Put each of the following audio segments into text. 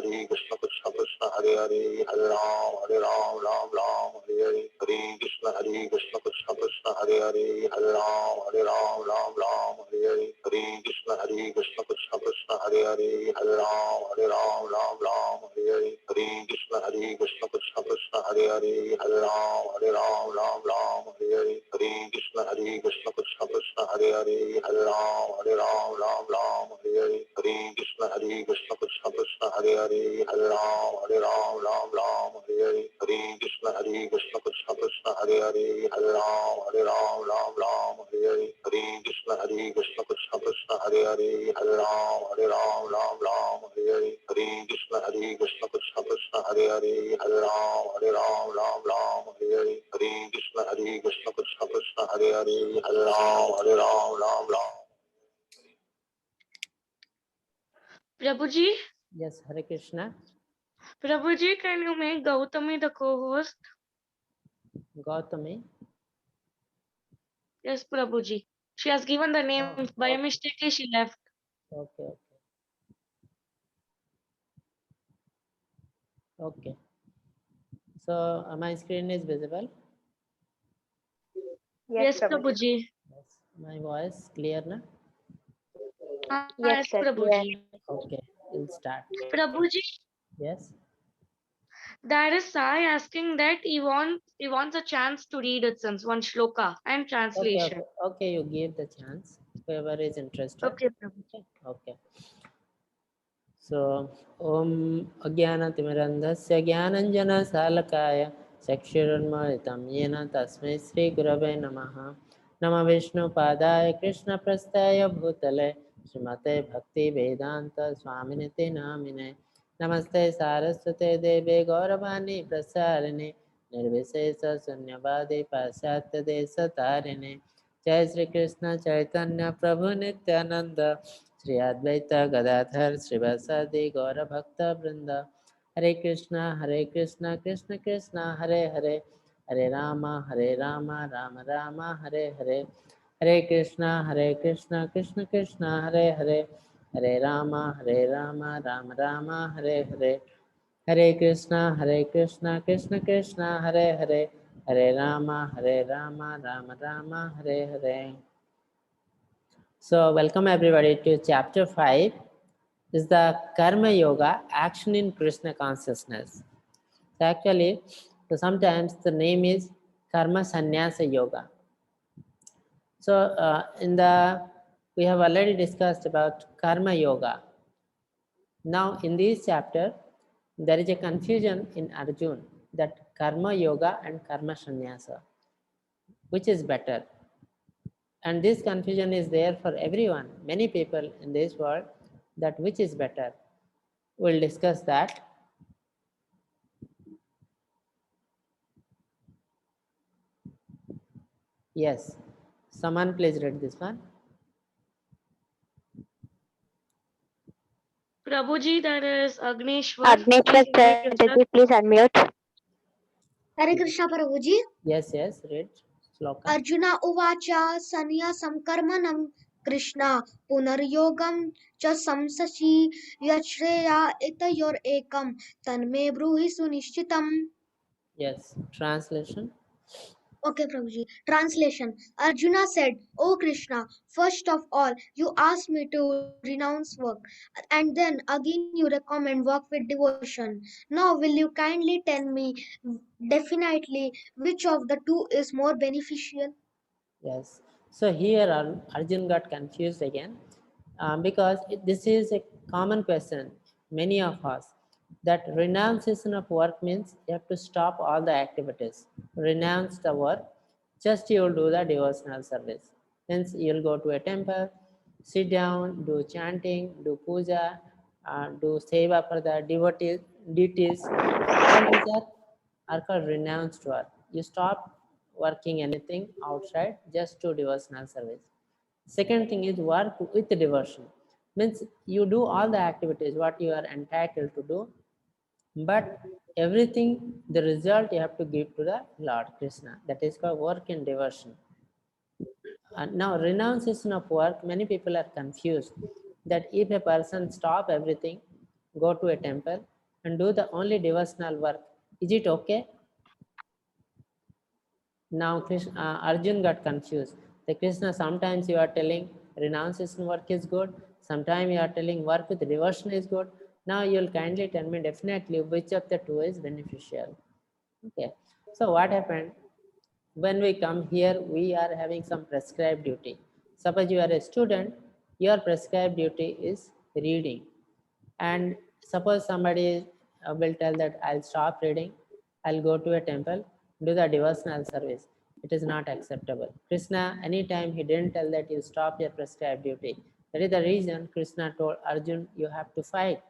Hare Krishna Krishna Krishna Hare Hare Hare Ram Ram Ram Hare Hare Hare Krishna Krishna Krishna Hare Hare Hare Ram Ram Hare Hare Hare Krishna Krishna Krishna Hare Hare Hare Ram Ram Hare Hare Hare Krishna Krishna Krishna Hare Hare Hare Ram Hare Hare Hare Krishna Krishna Krishna Hare Hare Hare Ram Hare Hare Hare Krishna Krishna Krishna Hare Hare Hare Ram Hare Hare Hare Krishna Krishna Krishna Hare Hare Hare Ram Hare Hare Hare Krishna Krishna Krishna Hare Hare Hare Ram Hare Hare Hare Krishna Krishna Krishna Hare Hare Hare Ram Hare Hare Hare Krishna Krishna Krishna Hare Hare Hare Ram. Prabhuji? Yes, Hare Krishna. Prabhuji, can you make Gautami the co-host? Gautami. Yes, Prabhuji. She has given the name. Oh, By okay. mistake, she left. Okay. Okay. So my screen is visible. Yes, Prabhuji. Yes. My voice clear na? Yes, Prabhuji. Okay. We'll start. Prabhuji, Yes. there is Sai asking that he wants a chance to read it since one shloka and translation. Okay. You give the chance. Whoever is interested. Okay, Prabhuji. Okay. So, Om Ajnanatimmirandhasya Jnananjana Salakaya Chakshurunmalitam Yena Tasmai Sri Gurave Namaha Nama Vishnu Padaya Krishna Prasthaya Bhutale Srimate Bhakti Vedanta Swaminiti Namine Namaste Saraswate Deve Gauravani Prasarine Nirvisesa Sunyavadi Pasyatya Desa Tarine Jai Sri Krishna Chaitanya Prabhu Nityananda Shri Advaita Gadadhar Srivasadi Gaura Bhakta Vrinda Hare Krishna Krishna Krishna Hare Hare Hare Rama Rama Rama Hare Hare Hare Krishna Krishna Krishna Hare Hare Hare Rama Rama Rama Hare Hare Hare Krishna Krishna Krishna Hare Hare Hare Rama Rama Rama Hare Hare. So welcome everybody to chapter 5. Is the Karma Yoga, action in Krishna consciousness. So actually, sometimes the name is Karma Sannyasa Yoga. So we have already discussed about Karma Yoga. Now in this chapter, there is a confusion in Arjun that Karma Yoga and Karma Sannyasa, which is better? And this confusion is there for everyone, many people in this world, that which is better. We'll discuss that. Yes, someone please read this one. Prabhuji, there is Agneshwar. Agnesh Please unmute yourself. Chaturvedi, please unmute. Hare Krishna Prabhuji. Yes, read Shloka. Arjuna uvacha sanyasam karmanam Krishna punaryogam cha samsachi yachreya itayor ekam tanme bruhi sunishchitam. Yes, translation. Okay, Prabhuji. Translation. Arjuna said, O Krishna, first of all, you asked me to renounce work, and then again you recommend work with devotion. Now, will you kindly tell me definitely which of the two is more beneficial? Yes. So here Arjun got confused again because this is a common question, many of us, that renunciation of work means you have to stop all the activities. Renounce the work, just you will do the devotional service. Means you'll go to a temple, sit down, do chanting, do puja, do seva for the deities. All these are called renounced work. You stop working anything outside, just to devotional service. Second thing is work with devotion. Means you do all the activities what you are entitled to do, but everything, the result you have to give to the Lord Krishna. That is called work in devotion. Now renunciation of work, many people are confused that if a person stop everything, go to a temple, and do the only devotional work. Is it okay? Now Arjun got confused. The Krishna, sometimes you are telling renunciation work is good, sometimes you are telling work with devotion is good. Now you'll kindly tell me definitely which of the two is beneficial. Okay. So what happened? When we come here, we are having some prescribed duty. Suppose you are a student, your prescribed duty is reading. And suppose somebody will tell that I'll stop reading, I'll go to a temple, do the devotional service. It is not acceptable. Krishna, anytime he didn't tell that you stop your prescribed duty. That is the reason Krishna told Arjun, you have to fight.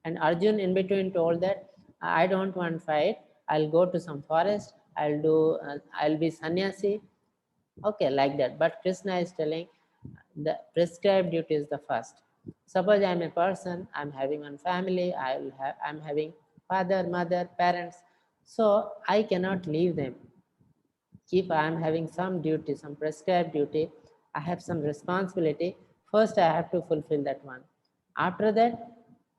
And Arjun in between told that I don't want fight. I'll go to some forest. I'll be sannyasi. Okay, like that. But Krishna is telling the prescribed duty is the first. Suppose I'm a person, I'm having one family, I'm having father, mother, parents. So I cannot leave them. If I am having some duty, some prescribed duty, I have some responsibility. First, I have to fulfill that one. After that,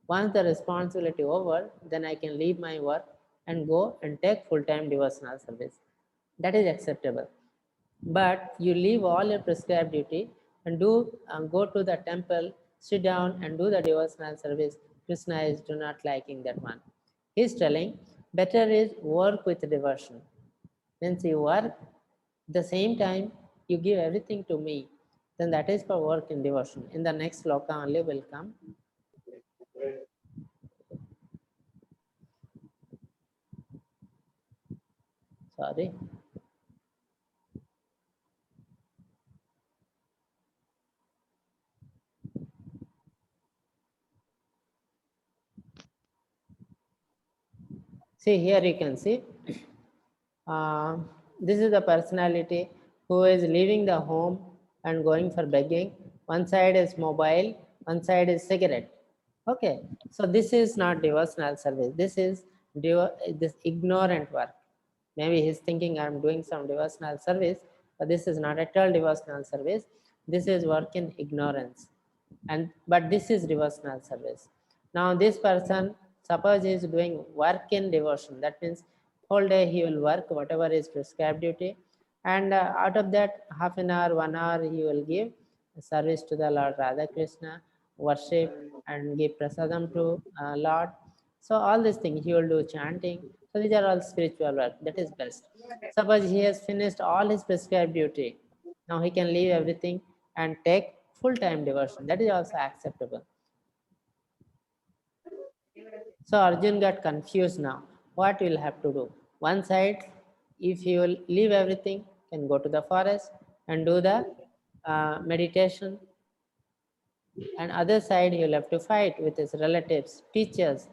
once the responsibility over, then I can leave my work and go and take full-time devotional service. That is acceptable. But you leave all your prescribed duty and go to the temple, sit down and do the devotional service. Krishna is do not liking that one. He's telling better is work with devotion. Means you work the same time you give everything to me, then that is for work in devotion. In the next sloka only will come. Sorry. See here you can see this is the personality who is leaving the home and going for begging. One side is mobile, one side is cigarette. Okay, so this is not devotional service. This is this ignorant work. Maybe he's thinking I'm doing some devotional service, but this is not at all devotional service. This is work in ignorance. But this is devotional service. Now this person, suppose he is doing work in devotion. That means whole day he will work whatever is prescribed duty, and out of that half an hour, 1 hour he will give service to the Lord Radha Krishna, worship and give prasadam to Lord. So all these things he will do chanting. So these are all spiritual work. That is best. Suppose he has finished all his prescribed duty. Now he can leave everything and take full-time devotion. That is also acceptable. So Arjun got confused now. What will have to do? One side, if he will leave everything, can go to the forest and do the meditation. And other side, he will have to fight with his relatives, teachers.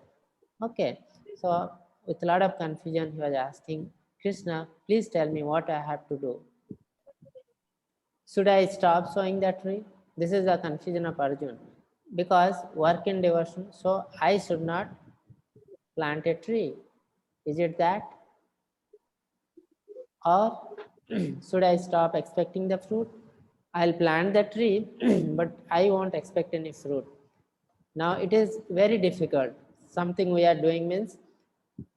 Okay. So with a lot of confusion, he was asking, Krishna, please tell me what I have to do. Should I stop sowing the tree? This is the confusion of Arjun. Because work in devotion, so I should not plant a tree. Is it that? Or should I stop expecting the fruit? I'll plant the tree, but I won't expect any fruit. Now it is very difficult. Something we are doing means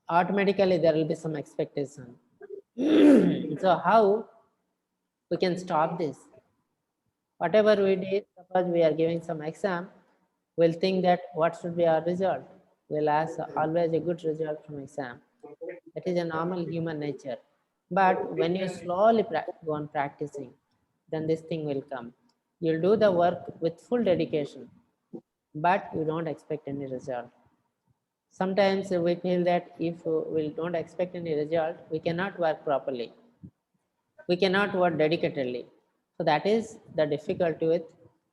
automatically there will be some expectation. So how we can stop this? Whatever we did, suppose we are giving some exam, we'll think that what should be our result? We'll ask always a good result from exam. That is a normal human nature. But when you slowly go on practicing, then this thing will come. You'll do the work with full dedication, but you don't expect any result. Sometimes we feel that if we don't expect any result, we cannot work properly. We cannot work dedicatedly. So that is the difficulty with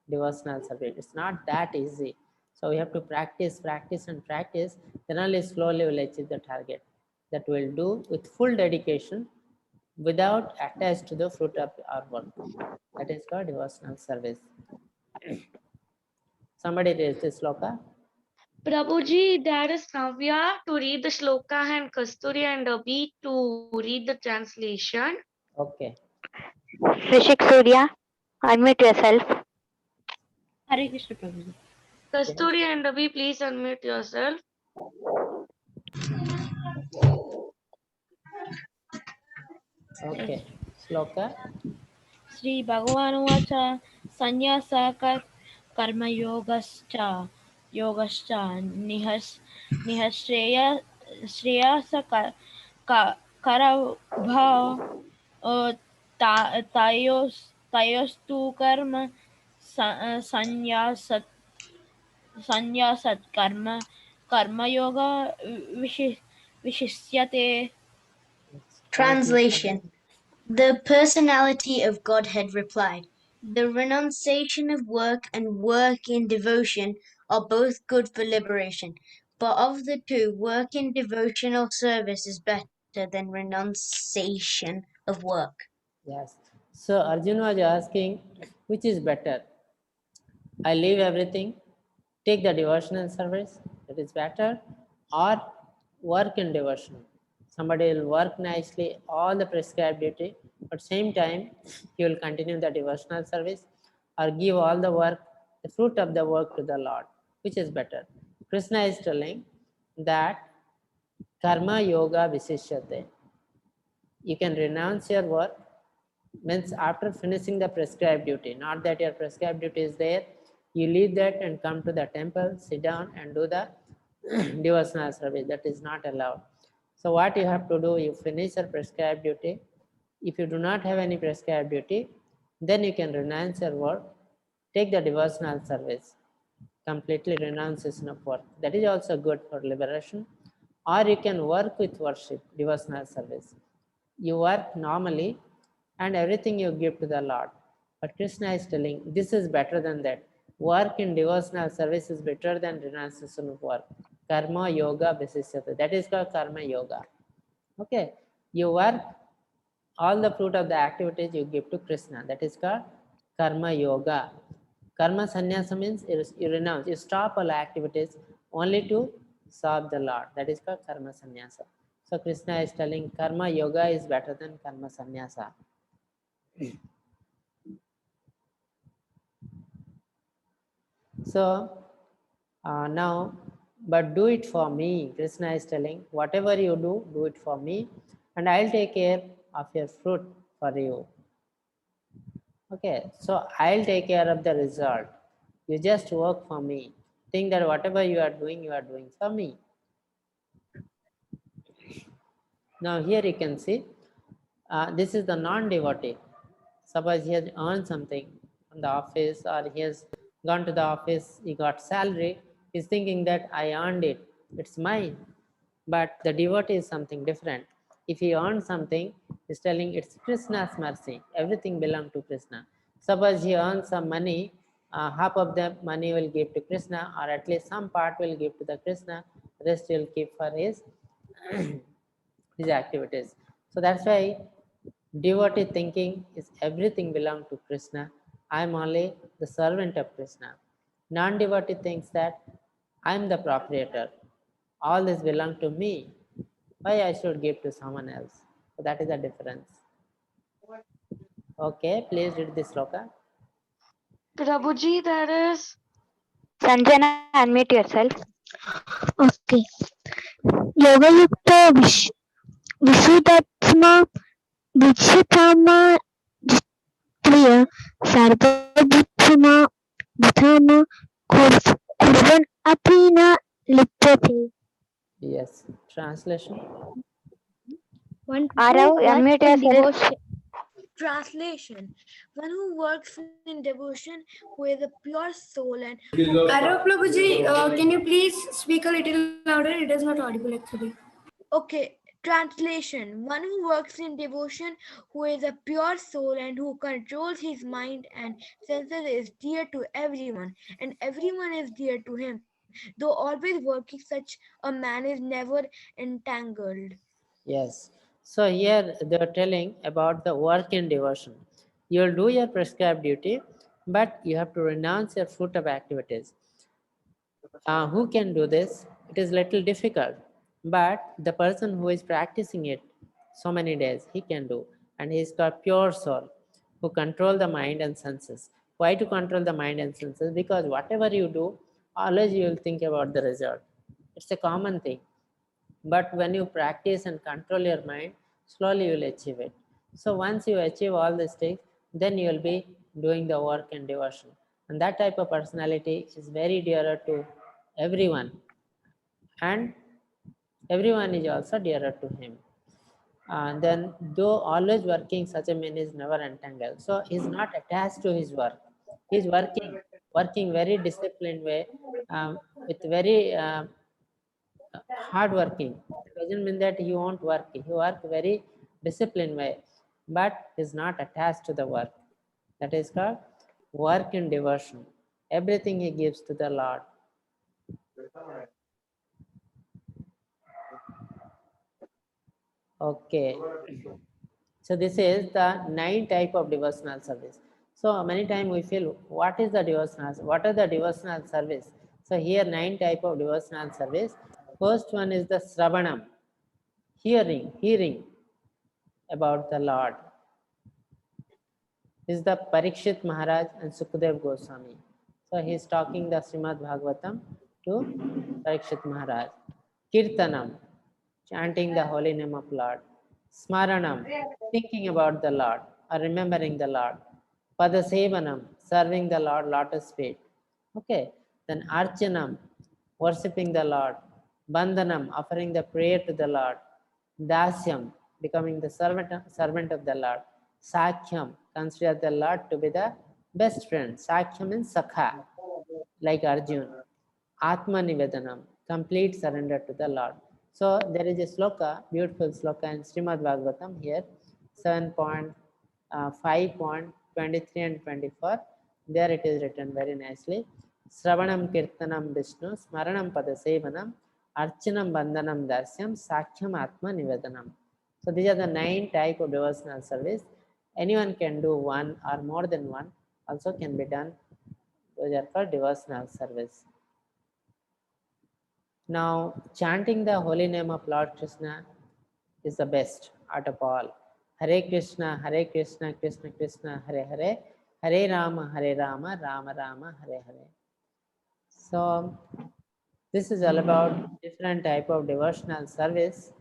devotional service. It's not that easy. So we have to practice, practice, and practice. Then only slowly we'll achieve the target. That we'll do with full dedication without attached to the fruit of our work. That is called devotional service. Somebody raised this sloka. Prabhuji, there is Navya to read the shloka and Kasturi and Abhi to read the translation. Okay. Rishik Surya, unmute yourself. Hare Krishna Prabhuji. Kasturi and Abhi, please unmute yourself. Okay. Sloka. Sri Bhagavanuvacha Sanyasa Karma Yogascha Nihashreya Shreyasa Karabhav Tayostu Karma Sanyasat Karma Yoga Vishishyate. Translation. The personality of Godhead replied, "The renunciation of work and work in devotion are both good for liberation, but of the two, work in devotional service is better than renunciation of work." Yes. So Arjuna was asking, which is better? I leave everything, take the devotional service, that is better, or work in devotion. Somebody will work nicely, all the prescribed duty, but same time he will continue the devotional service or give all the work, the fruit of the work to the Lord. Which is better? Krishna is telling that karma yoga visishyate. You can renounce your work, means after finishing the prescribed duty, not that your prescribed duty is there, you leave that and come to the temple, sit down and do the devotional service. That is not allowed. So what you have to do, you finish your prescribed duty. If you do not have any prescribed duty, then you can renounce your work, take the devotional service, completely renunciation of work. That is also good for liberation. Or you can work with worship, devotional service. You work normally and everything you give to the Lord. But Krishna is telling this is better than that. Work in devotional service is better than renunciation of work. Karma yoga visisyate. That is called karma yoga. Okay. You work, all the fruit of the activities you give to Krishna. That is called karma yoga. Karma sannyasa means you renounce, you stop all activities only to serve the Lord. That is called karma sannyasa. So Krishna is telling karma yoga is better than karma sannyasa. So now, but do it for me. Krishna is telling, whatever you do, do it for me, and I'll take care of your fruit for you. Okay, so I'll take care of the result. You just work for me. Think that whatever you are doing for me. Now here you can see, this is the non-devotee. Suppose he has earned something from the office, or he has gone to the office, he got salary, he's thinking that I earned it, it's mine. But the devotee is something different. If he earned something, he's telling it's Krishna's mercy, everything belongs to Krishna. Suppose he earns some money, half of the money will give to Krishna, or at least some part will give to the Krishna, rest will keep for his his activities. So that's why devotee thinking is everything belong to Krishna. I am only the servant of Krishna. Non-devotee thinks that I am the proprietor. All this belong to me. Why I should give to someone else? So that is the difference. Okay, please read this sloka. Prabhuji, that is Sanjana, unmute yourself. Okay. Yogayukta Visuddhatma Vichitama Jitya Sarvabhutama Bhutama Kurvan Apina Lipyate. Yes, translation. One Arav, unmute yourself. Translation. One who works in devotion, who is a pure soul and Arav Prabhuji, can you please speak a little louder? It is not audible actually. Okay, translation. One who works in devotion, who is a pure soul and who controls his mind and senses is dear to everyone, and everyone is dear to him. Though always working, such a man is never entangled. Yes. So here they are telling about the work in devotion. You will do your prescribed duty, but you have to renounce your fruit of activities. Who can do this? It is little difficult, but the person who is practicing it so many days, he can do. And he is called pure soul, who control the mind and senses. Why to control the mind and senses? Because whatever you do, always you will think about the result. It's a common thing. But when you practice and control your mind, slowly you will achieve it. So once you achieve all these things, then you will be doing the work and devotion. And that type of personality is very dearer to everyone. And everyone is also dearer to him. And then though always working, such a man is never entangled. So he's not attached to his work. He's working very disciplined way, with very hard working. It doesn't mean that he won't work. He work very disciplined way, but is not attached to the work. That is called work in devotion. Everything he gives to the Lord. Okay. So this is the 9 type of devotional service. So many times we feel, what is the devotional? What are the devotional service? So here 9 type of devotional service. First one is the Sravanam, hearing about the Lord. This is the Parikshit Maharaj and Sukadev Goswami. So he is talking the Srimad Bhagavatam to Parikshit Maharaj. Kirtanam, chanting the holy name of Lord. Smaranam, thinking about the Lord or remembering the Lord. Padasevanam, serving the Lord lotus feet. Okay. Then Archanam, worshipping the Lord. Bandhanam, offering the prayer to the Lord. Dasyam, becoming the servant of the Lord. Sakhyam, consider the Lord to be the best friend. Sakhyam means Sakha, like Arjun. Atma Nivedanam, complete surrender to the Lord. So there is a sloka, beautiful sloka in Srimad Bhagavatam here, 7.5.23 and 24. There it is written very nicely. Sravanam Kirtanam Vishnu, Smaranam Padasevanam, Archanam Bandhanam Dasyam, Sakhyam Atma Nivedanam. So these are the 9 type of devotional service. Anyone can do one or more than one, also can be done. Those are called devotional service. Now, chanting the holy name of Lord Krishna is the best out of all. Hare Krishna, Krishna Krishna, Hare Hare, Hare Rama, Rama Rama, Hare Hare. So, this is all about different type of devotional service.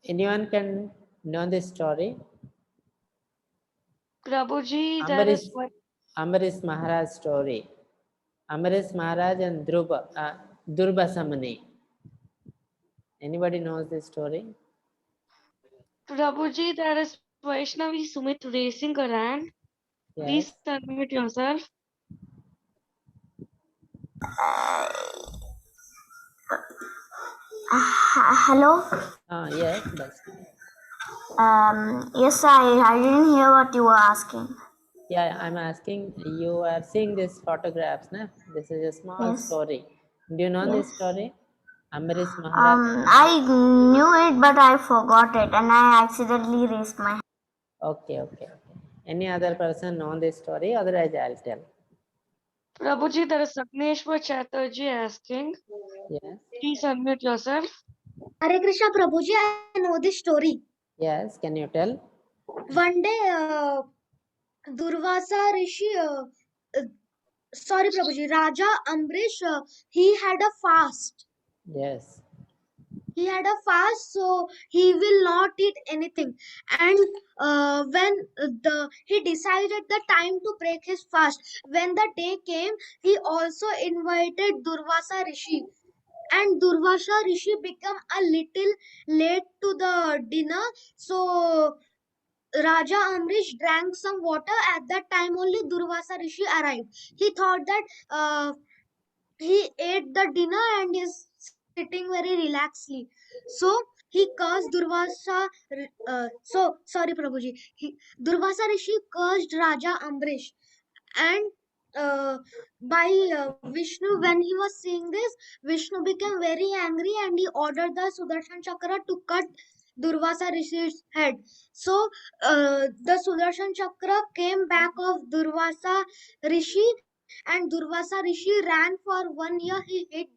Anyone can know this story? Prabhuji, there is Ambarish Maharaj story. Ambarish Maharaj and Durba Samani. Anybody knows this story? Prabhuji, there is Vaishnavi Sumit raising her hand. Please unmute yourself. Hello. Yes. Yes, I didn't hear what you were asking. Yeah, I'm asking. You are seeing these photographs, na? This is a small story. Do you know this story? Ambarish Maharaj. I knew it, but I forgot it, and I accidentally raised my hand. Okay. Any other person know this story? Otherwise, I'll tell. Prabhuji, there is Sagneshwar Chatterjee asking. Yes. Please unmute yourself. Hare Krishna Prabhuji, I know this story. Yes, can you tell? One day, Durvasa Rishi, sorry Prabhuji, Raja Ambrish, he had a fast. Yes. He had a fast, so he will not eat anything. And when he decided the time to break his fast, when the day came, he also invited Durvasa Rishi. And Durvasa Rishi became a little late to the dinner, so Raja Amrish drank some water. At that time only Durvasa Rishi arrived. He thought that he ate the dinner and is sitting very relaxedly. So he cursed Durvasa. Sorry, Prabhuji. Durvasa Rishi cursed Raja Ambrish, and by Vishnu, when he was seeing this, Vishnu became very angry and he ordered the Sudarshan Chakra to cut Durvasa Rishi's head. So the Sudarshan Chakra came back of Durvasa Rishi, and Durvasa Rishi ran for 1 year. He hid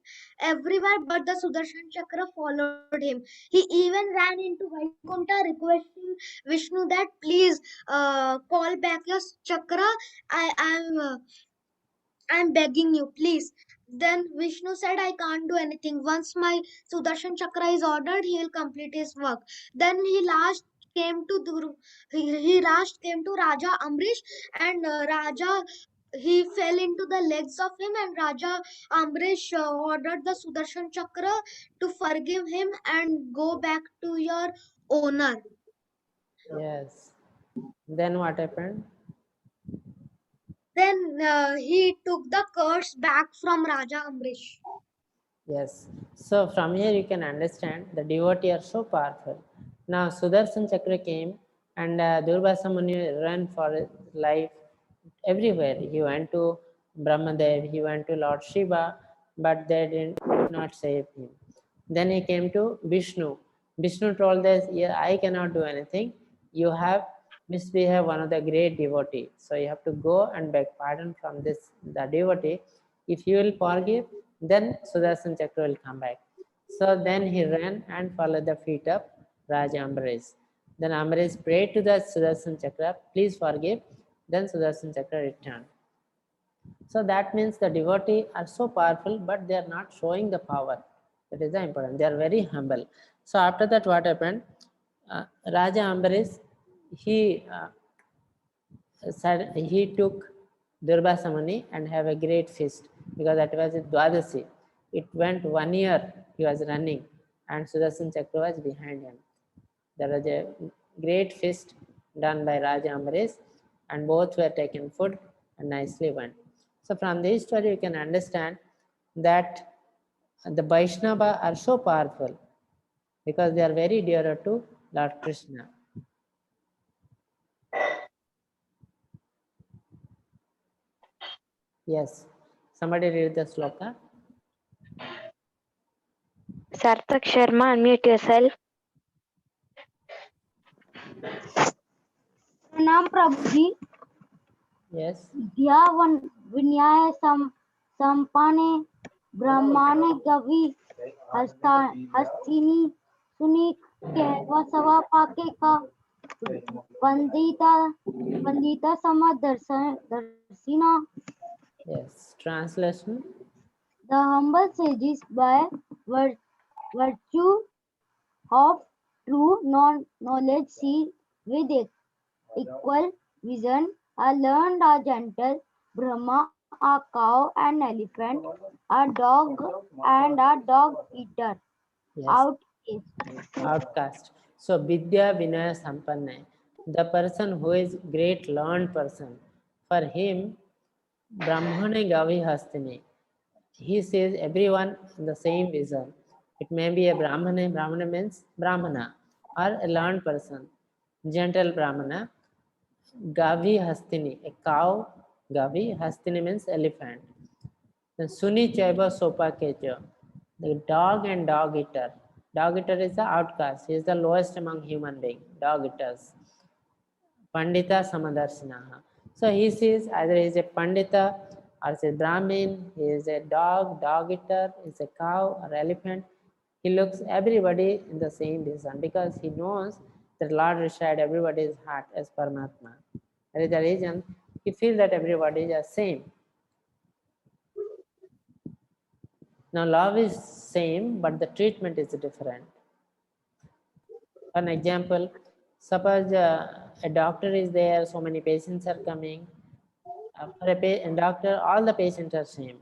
everywhere, but the Sudarshan Chakra followed him. He even ran into Vaikuntha requesting Vishnu that please call back your chakra. I'm begging you, please. Then Vishnu said, I can't do anything. Once my Sudarshan Chakra is ordered, he will complete his work. Then he last came to he last came to Raja Amrish, and Raja, he fell into the legs of him, and Raja Amrish ordered the Sudarshan Chakra to forgive him and go back to your owner. Yes. Then what happened? Then he took the curse back from Raja Amrish. Yes. So from here you can understand the devotee are so powerful. Now Sudarshan Chakra came and Durvasa Muni ran for his life everywhere. He went to Brahmadev, he went to Lord Shiva, but they did not save him. Then he came to Vishnu. Vishnu told us, yeah, I cannot do anything. You have misbehaved one of the great devotee. So you have to go and beg pardon from the devotee. If you will forgive, then Sudarshan Chakra will come back. So then he ran and followed the feet of Raja Ambaresh. Then Ambaresh prayed to the Sudarshan Chakra, please forgive. Then Sudarshan Chakra returned. So that means the devotee are so powerful, but they are not showing the power. That is the important. They are very humble. So after that, what happened? Raja Ambaresh, he said he took Durvasa Muni and have a great feast because that was Dwadasi. It went 1 year he was running and Sudarshan Chakra was behind him. There was a great feast done by Raja Ambaresh and both were taken food and nicely went. So from this story you can understand that the Vaishnava are so powerful because they are very dear to Lord Krishna. Yes. Somebody read the sloka. Sarthak Sharma, unmute yourself. प्रणाम प्रभु जी. Yes. विद्या विन्याय संपाने ब्रह्माने गवि हस्तिनी सुनीक वसवा पाके का Vandita समदर्शिना. Yes. Translation. The humble sages by virtue of true knowledge see with equal vision, a learned, a gentle Brahma, a cow, an elephant, a dog, and a dog eater. Yes. Outcast. So Vidya Vinaya Sampanna, the person who is great learned person, for him Brahmane Gavi Hastini. He says everyone in the same vision. It may be a Brahmana, Brahmana means Brahmana, or a learned person, gentle Brahmana. Gavi Hastini, a cow, Gavi, Hastini means elephant. Then Suni Chaiba Sopa Kecho, the dog and dog eater. Dog eater is the outcast. He is the lowest among human beings, dog eaters. Pandita Samadarshinaha. So he sees either he is a Pandita or is a Brahmin, he is a dog, dog eater, he is a cow or elephant. He looks everybody in the same vision because he knows that Lord resides everybody's heart as Paramatma. That is the reason he feels that everybody is the same. Now love is same, but the treatment is different. For an example, suppose a doctor is there, so many patients are coming. For a doctor, all the patients are same.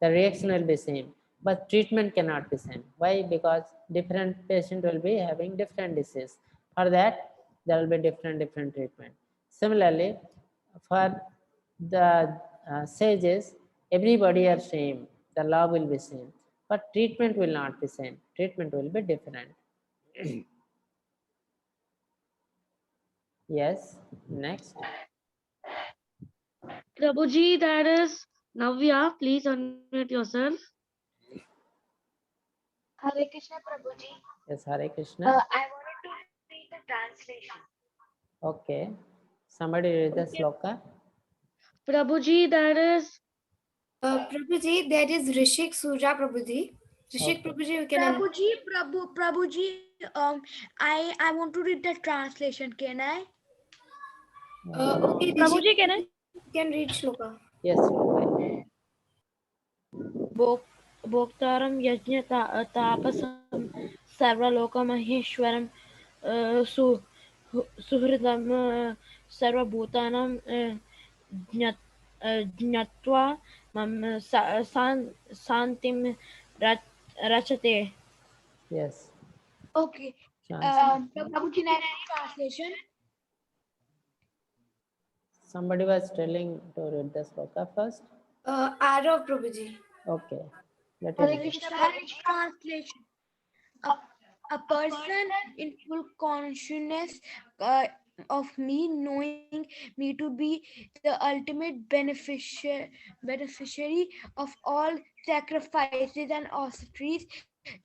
The reaction will be same, but treatment cannot be same. Why? Because different patient will be having different disease. For that, there will be different treatment. Similarly, for the sages, everybody are same. The law will be same, but treatment will not be same. Treatment will be different. Yes. Next. Prabhuji, that is Navya. Please unmute yourself. Hare Krishna, Prabhuji. Yes, Hare Krishna. I wanted to read the translation. Okay. Somebody read the sloka. Prabhuji, that is Prabhuji, there is Rishik Suja Prabhuji. Rishik Okay. Prabhuji, you can. Prabhuji, I want to read the translation. Can I? Okay, Prabhuji, can I? can read shloka. Yes, sloka. भोक्तारं यज्ञ तापसं सर्वलोकमहेश्वरं सुहृदं सर्वभूतानां ज्ञात्वा मम शान्तिं रचते. Yes. Okay. Translation. Prabhuji, translation. Somebody was telling to read the sloka first. Arav Prabhuji. Okay. Let Hare him read. Krishna Prabhuji. Translation. A person in full consciousness of me, knowing me to be the ultimate beneficiary of all sacrifices and austerities,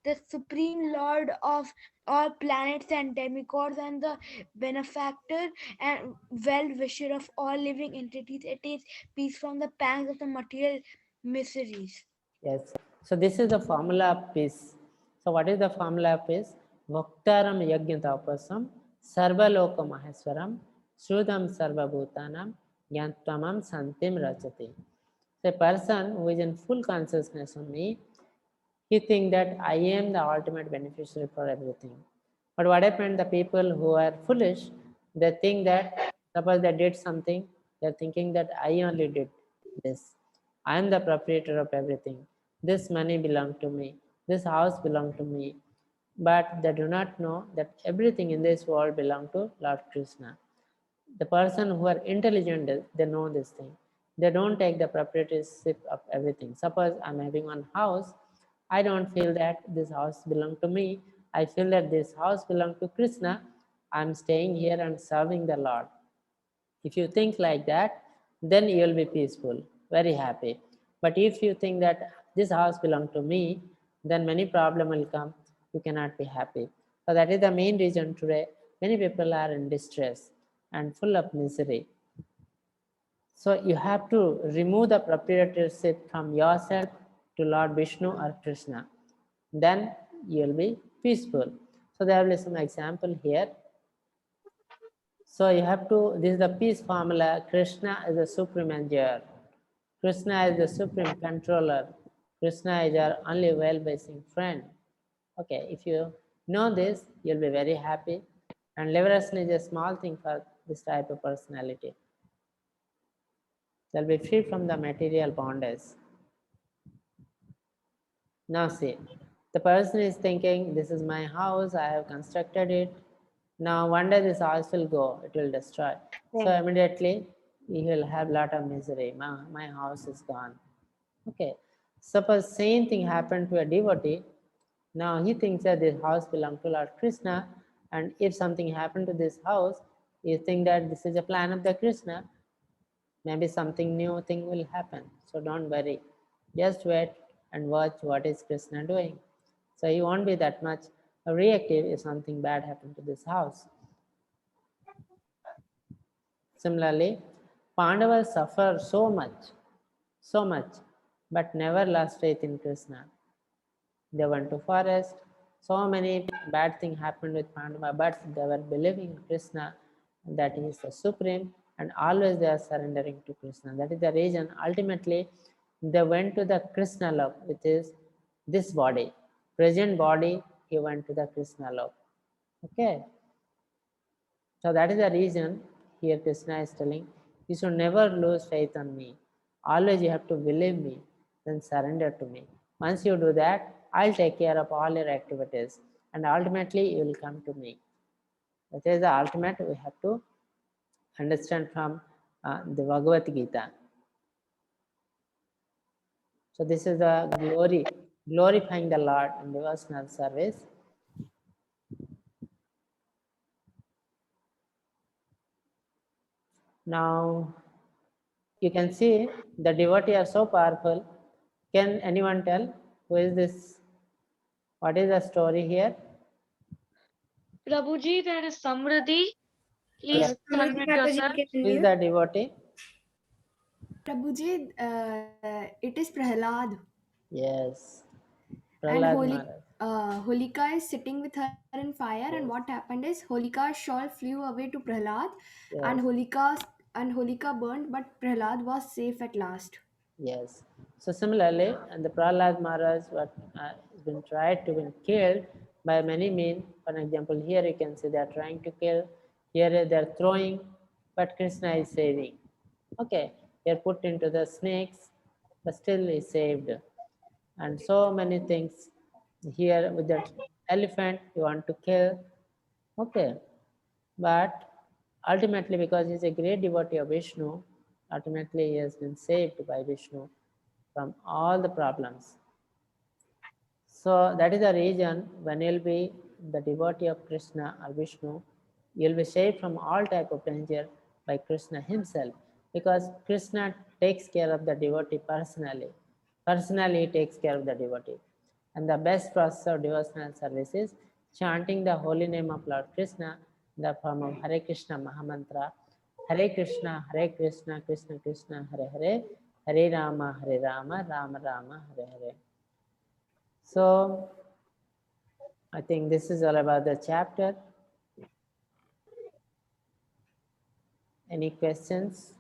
the supreme lord of all planets and demigods, and the benefactor and well-wisher of all living entities, attains peace from the pangs of the material miseries. Yes. So this is the formula of peace. So what is the formula of peace? Bhaktaram yajnatapasam sarvaloka maheswaram shrudam sarvabhutanam yanttamam santim rachati. So a person who is in full consciousness of me, he thinks that I am the ultimate beneficiary for everything. But what happened? The people who are foolish, they think that suppose they did something, they're thinking that I only did this. I am the proprietor of everything. This money belongs to me. This house belongs to me. But they do not know that everything in this world belongs to Lord Krishna. The person who are intelligent, they know this thing. They don't take the proprietorship of everything. Suppose I'm having one house, I don't feel that this house belongs to me. I feel that this house belongs to Krishna. I'm staying here and serving the Lord. If you think like that, then you will be peaceful, very happy. But if you think that this house belongs to me, then many problems will come. You cannot be happy. So that is the main reason today many people are in distress and full of misery. So you have to remove the proprietorship from yourself to Lord Vishnu or Krishna. Then you will be peaceful. So there will be some example here. So you have to, this is the peace formula. Krishna is the supreme enjoyer. Krishna is the supreme controller. Krishna is our only well-wishing friend. Okay, if you know this, you'll be very happy. And liberation is a small thing for this type of personality. They'll be free from the material bondage. Now see, the person is thinking, this is my house, I have constructed it. Now one day this house will go, it will destroy. So immediately he will have a lot of misery. My house is gone. Okay. Suppose same thing happened to a devotee. Now he thinks that this house belongs to Lord Krishna, and if something happened to this house, you think that this is a plan of the Krishna. Maybe something new thing will happen. So don't worry. Just wait and watch what is Krishna doing. So you won't be that much reactive if something bad happened to this house. Similarly, Pandavas suffer so much, but never lost faith in Krishna. They went to forest. So many bad things happened with Pandava, but they were believing in Krishna, that he is the supreme, and always they are surrendering to Krishna. That is the reason ultimately they went to the Krishna love, which is this body. Present body, he went to the Krishna love. Okay. So that is the reason here Krishna is telling, you should never lose faith on me. Always you have to believe me, then surrender to me. Once you do that, I'll take care of all your activities, and ultimately you will come to me. That is the ultimate we have to understand from the Bhagavad Gita. So this is the glorifying the Lord in devotional service. Now you can see the devotee are so powerful. Can anyone tell who is this? What is the story here? Prabhuji, there is Samriddhi. Please Yes. unmute yourself. Who is the devotee? Prabhuji, it is Prahlad. Yes. And Prahlad Maharaj. Holika is sitting with her in fire, and what happened is Holika's shawl flew away to Prahlad, Yes. and Holika burned, but Prahlad was safe at last. Yes. So similarly, and the Prahlad Maharaj what has been tried to be killed by many means. For example, here you can see they are trying to kill. Here they are throwing, but Krishna is saving. Okay, they are put into the snakes, but still is saved. And so many things here with that elephant you want to kill. Okay, but ultimately, because he's a great devotee of Vishnu, ultimately he has been saved by Vishnu from all the problems. So that is the reason when you'll be the devotee of Krishna or Vishnu, you'll be saved from all type of danger by Krishna himself, because Krishna takes care of the devotee personally. Personally, he takes care of the devotee. And the best process of devotional service is chanting the holy name of Lord Krishna in the form of Hare Krishna Mahamantra, Hare Krishna, Krishna Krishna, Hare Hare, Hare Rama, Rama Rama, Hare Hare. So I think this is all about the chapter. Any questions?